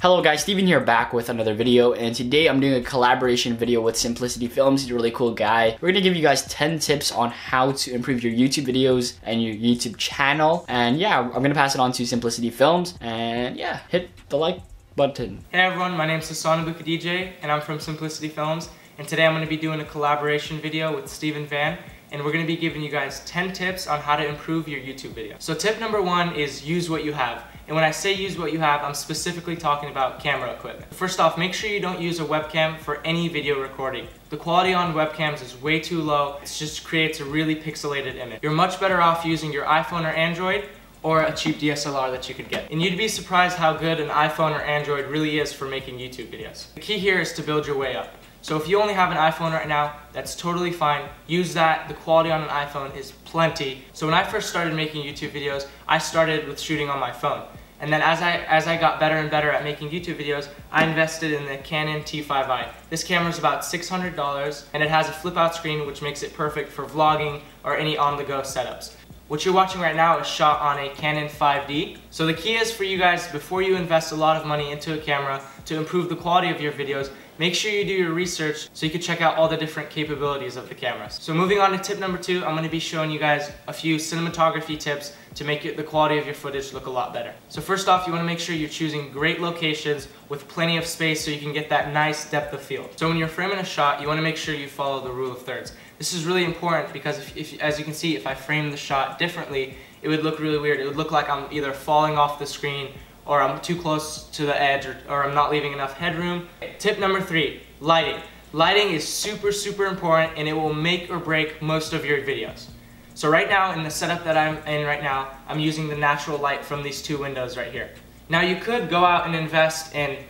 Hello guys, Steven here back with another video, and today I'm doing a collaboration video with Simplicity Films. He's a really cool guy. We're gonna give you guys 10 tips on how to improve your YouTube videos and your YouTube channel. And yeah, I'm gonna pass it on to Simplicity Films, and yeah, hit the like button. Hey everyone, my name's Hassan Abuka DJ, and I'm from Simplicity Films. And today I'm gonna be doing a collaboration video with Steven Van, and we're gonna be giving you guys 10 tips on how to improve your YouTube video. So tip number 1 is use what you have. And when I say use what you have, I'm specifically talking about camera equipment. First off, make sure you don't use a webcam for any video recording. The quality on webcams is way too low. It just creates a really pixelated image. You're much better off using your iPhone or Android or a cheap DSLR that you could get. And you'd be surprised how good an iPhone or Android really is for making YouTube videos. The key here is to build your way up. So if you only have an iPhone right now, that's totally fine. Use that. The quality on an iPhone is plenty. So when I first started making YouTube videos, I started with shooting on my phone. And then as I got better and better at making YouTube videos, I invested in the Canon T5i. This camera is about $600, and it has a flip out screen which makes it perfect for vlogging or any on-the-go setups. What you're watching right now is shot on a Canon 5D. So the key is for you guys, before you invest a lot of money into a camera to improve the quality of your videos, make sure you do your research so you can check out all the different capabilities of the cameras. So moving on to tip number 2, I'm going to be showing you guys a few cinematography tips to make the quality of your footage look a lot better. So first off, you want to make sure you're choosing great locations with plenty of space so you can get that nice depth of field. So when you're framing a shot, you want to make sure you follow the rule of thirds. This is really important because if as you can see, if I frame the shot differently, it would look really weird. It would look like I'm either falling off the screen, or I'm too close to the edge, or I'm not leaving enough headroom. Tip number 3, lighting. Lighting is super important, and it will make or break most of your videos. So right now, in the setup that I'm in right now, I'm using the natural light from these 2 windows right here. Now you could go out and invest in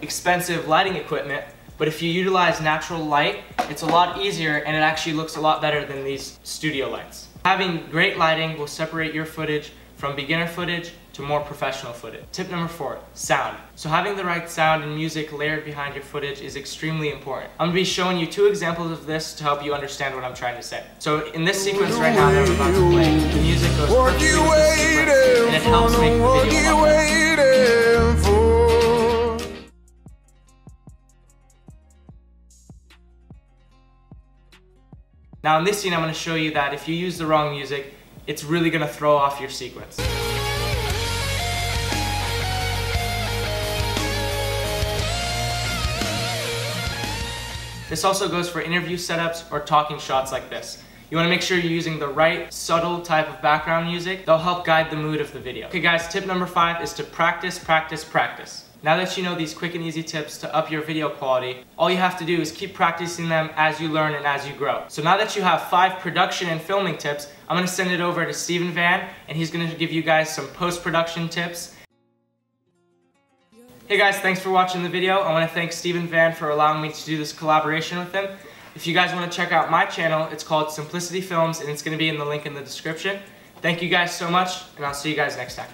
expensive lighting equipment, but if you utilize natural light, it's a lot easier and it actually looks a lot better than these studio lights. Having great lighting will separate your footage from beginner footage to more professional footage. Tip number 4, sound. So having the right sound and music layered behind your footage is extremely important. I'm going to be showing you 2 examples of this to help you understand what I'm trying to say. So in this sequence right now that I'm about to play, the music goes perfectly with this sequence, and it helps make the video a lot better. Now in this scene I'm going to show you that if you use the wrong music, it's really going to throw off your sequence. This also goes for interview setups or talking shots like this. You want to make sure you're using the right subtle type of background music. They'll help guide the mood of the video. Okay guys, tip number 5 is to practice. Now that you know these quick and easy tips to up your video quality, all you have to do is keep practicing them as you learn and as you grow. So now that you have 5 production and filming tips, I'm going to send it over to Steven Van, and he's going to give you guys some post-production tips. Hey guys, thanks for watching the video. I want to thank Steven Van for allowing me to do this collaboration with him. If you guys want to check out my channel, it's called Simplicity Films, and it's going to be in the link in the description. Thank you guys so much, and I'll see you guys next time.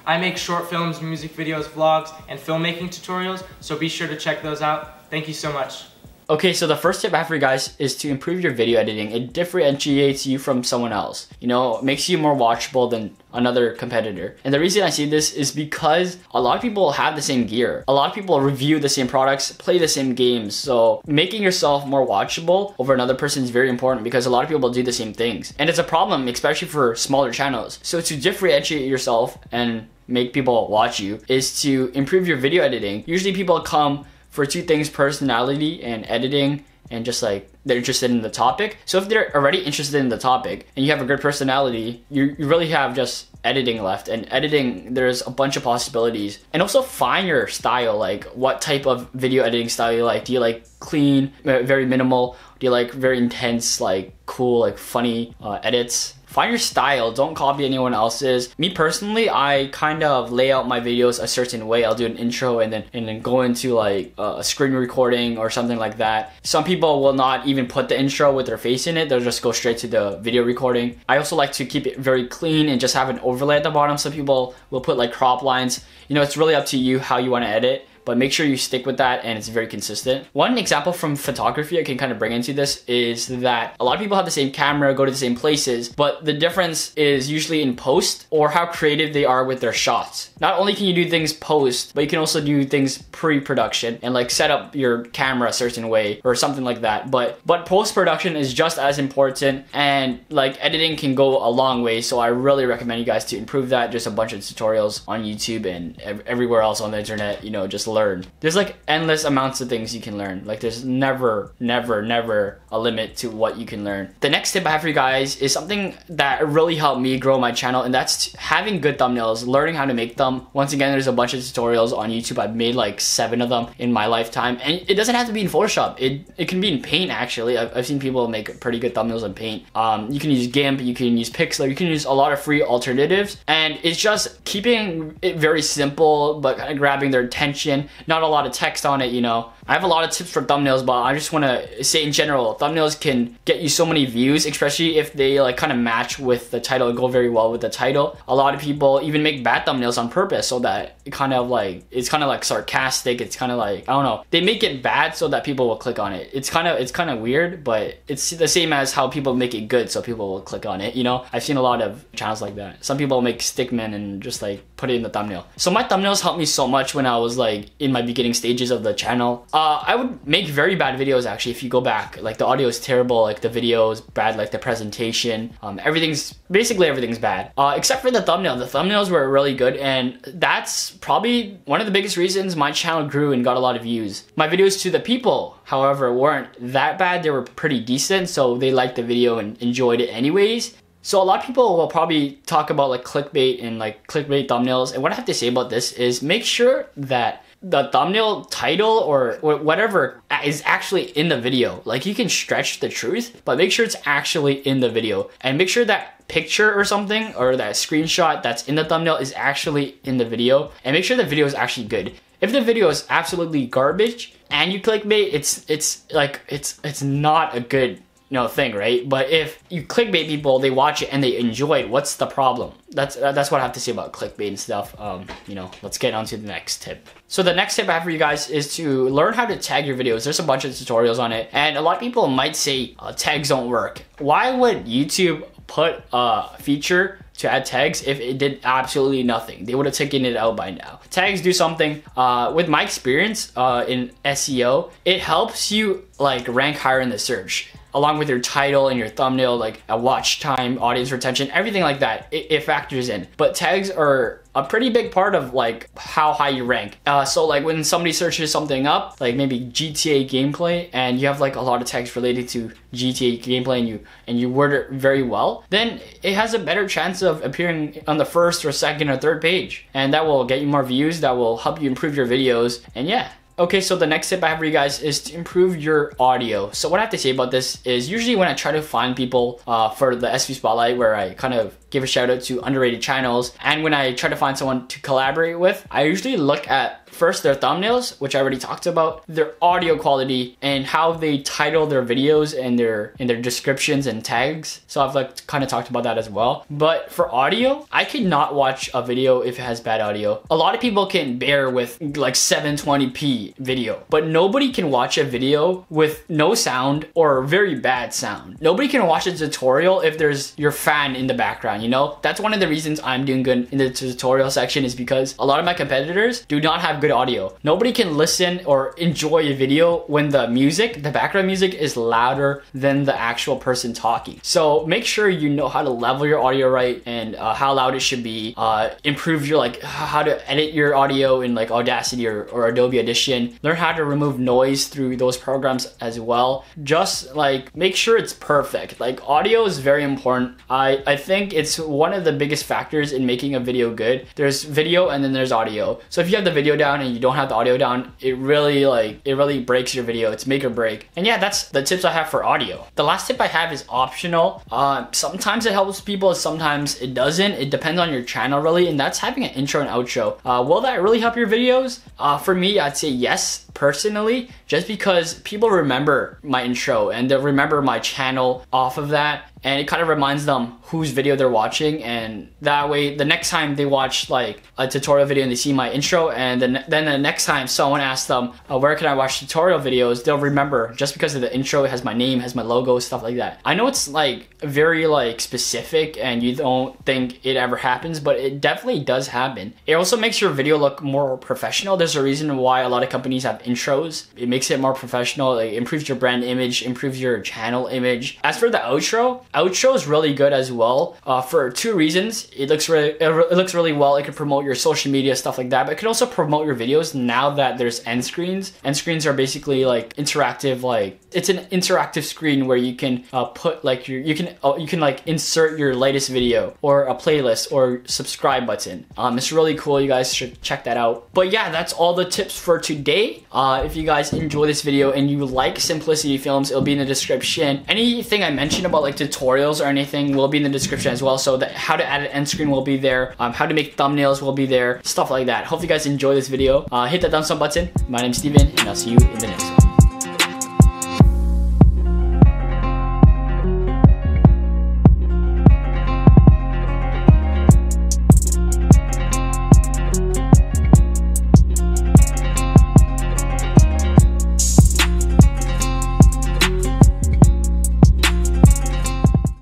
I make short films, music videos, vlogs, and filmmaking tutorials, so be sure to check those out. Thank you so much. Okay, so the first tip I have for you guys is to improve your video editing. It differentiates you from someone else. You know, it makes you more watchable than another competitor. And the reason I see this is because a lot of people have the same gear. A lot of people review the same products, play the same games. So making yourself more watchable over another person is very important because a lot of people do the same things. And it's a problem, especially for smaller channels. So to differentiate yourself and make people watch you is to improve your video editing. Usually people come for 2 things: personality and editing, and just like they're interested in the topic. So if they're already interested in the topic and you have a good personality, you really have just editing left. And editing, there's a bunch of possibilities. And also find your style, like what type of video editing style you like. Do you like clean, very minimal? Do you like very intense, like cool, like funny edits? Find your style, don't copy anyone else's. Me personally, I kind of lay out my videos a certain way. I'll do an intro and then go into like a screen recording or something like that. Some people will not even put the intro with their face in it. They'll just go straight to the video recording. I also like to keep it very clean and just have an overlay at the bottom. Some people will put like crop lines. You know, it's really up to you how you want to edit. but make sure you stick with that and it's very consistent. One example from photography I can kind of bring into this is that a lot of people have the same camera, go to the same places, but the difference is usually in post or how creative they are with their shots. Not only can you do things post, but you can also do things pre-production and like set up your camera a certain way or something like that. But post-production is just as important, and like editing can go a long way. So I really recommend you guys to improve that. Just a bunch of tutorials on YouTube and everywhere else on the internet, you know, just learn. There's like endless amounts of things you can learn. Like there's never a limit to what you can learn. The next tip I have for you guys is something that really helped me grow my channel, and that's having good thumbnails, learning how to make them. Once again, there's a bunch of tutorials on YouTube. I've made like 7 of them in my lifetime, and it doesn't have to be in Photoshop. It can be in Paint actually. I've seen people make pretty good thumbnails in Paint. You can use GIMP, you can use Pixlr, you can use a lot of free alternatives, and it's just keeping it very simple but kind of grabbing their attention. Not a lot of text on it, you know. I have a lot of tips for thumbnails, but I just want to say in general, thumbnails can get you so many views, especially if they like kind of match with the title and go very well with the title. A lot of people even make bad thumbnails on purpose so that it's kind of like sarcastic. It's kind of like, I don't know, they make it bad so that people will click on it. It's kind of weird, but it's the same as how people make it good so people will click on it, you know. I've seen a lot of channels like that. Some people make stickman and just like put it in the thumbnail. So my thumbnails helped me so much when I was like in my beginning stages of the channel. I would make very bad videos actually. If you go back, like the audio is terrible, like the video is bad, like the presentation, basically everything's bad, except for the thumbnail. The thumbnails were really good, and that's probably one of the biggest reasons my channel grew and got a lot of views. My videos to the people, however, weren't that bad. They were pretty decent, so they liked the video and enjoyed it anyways. So a lot of people will probably talk about like clickbait and like clickbait thumbnails, and what I have to say about this is make sure that the thumbnail title or whatever is actually in the video. Like you can stretch the truth, but make sure it's actually in the video, and make sure that picture or something or that screenshot that's in the thumbnail is actually in the video, and make sure the video is actually good. If the video is absolutely garbage and you clickbait, it's not a good thing, right? But if you clickbait people, they watch it and they enjoy it, what's the problem? That's what I have to say about clickbait and stuff. Let's get on to the next tip. So the next tip I have for you guys is to learn how to tag your videos. There's a bunch of tutorials on it, and a lot of people might say tags don't work. Why would YouTube put a feature to add tags if it did absolutely nothing? They would have taken it out by now. Tags do something. With my experience in SEO, it helps you like rank higher in the search, along with your title and your thumbnail, like a watch time, audience retention, everything like that. It factors in. But tags are a pretty big part of like how high you rank. So like when somebody searches something up, like maybe GTA gameplay, and you have like a lot of tags related to GTA gameplay, and you word it very well, then it has a better chance of appearing on the first or second or third page, and that will get you more views. That will help you improve your videos, and yeah. Okay, so the next tip I have for you guys is to improve your audio. So what I have to say about this is usually when I try to find people for the SV Spotlight, where I kind of give a shout out to underrated channels, and when I try to find someone to collaborate with, I usually look at first their thumbnails, which I already talked about, their audio quality, and how they title their videos and their descriptions and tags. So I've like kind of talked about that as well. But for audio, I could not watch a video if it has bad audio. A lot of people can bear with like 720p video, but nobody can watch a video with no sound or very bad sound. Nobody can watch a tutorial if there's your fan in the background, you know? That's one of the reasons I'm doing good in the tutorial section, is because a lot of my competitors do not have good audio. Nobody can listen or enjoy a video when the background music is louder than the actual person talking. So make sure you know how to level your audio right, and how loud it should be. Improve your how to edit your audio in like Audacity or Adobe Audition. Learn how to remove noise through those programs as well. Just like make sure it's perfect. Like audio is very important. I think it's one of the biggest factors in making a video good. There's video and then there's audio. So if you have the video down and you don't have the audio down, it really breaks your video. It's make or break. And yeah, that's the tips I have for audio. The last tip I have is optional. Sometimes it helps people, sometimes it doesn't. It depends on your channel really, and that's having an intro and outro. Will that really help your videos? For me, I'd say yes. personally, just because people remember my intro and they'll remember my channel off of that, and it kind of reminds them whose video they're watching, and that way the next time they watch like a tutorial video and they see my intro, and then the next time someone asks them where can I watch tutorial videos, they'll remember just because of the intro. It has my name, has my logo, stuff like that. I know it's like very like specific and you don't think it ever happens, but it definitely does happen. It also makes your video look more professional. There's a reason why a lot of companies have intros. It makes it more professional. It improves your brand image, improves your channel image. As for the outro is really good as well for two reasons. It looks really well. It can promote your social media, stuff like that, but it can also promote your videos now that there's end screens. End screens are basically like interactive, like it's an interactive screen where you can put like you can like insert your latest video or a playlist or subscribe button. It's really cool. You guys should check that out. But yeah, that's all the tips for today. If you guys enjoy this video and you like Simplicity Films, it'll be in the description. Anything I mentioned about like tutorials or anything will be in the description as well. So that how to add an end screen will be there. How to make thumbnails will be there. Stuff like that. Hope you guys enjoy this video. Hit that thumbs up button. My name's Steven, and I'll see you in the next one.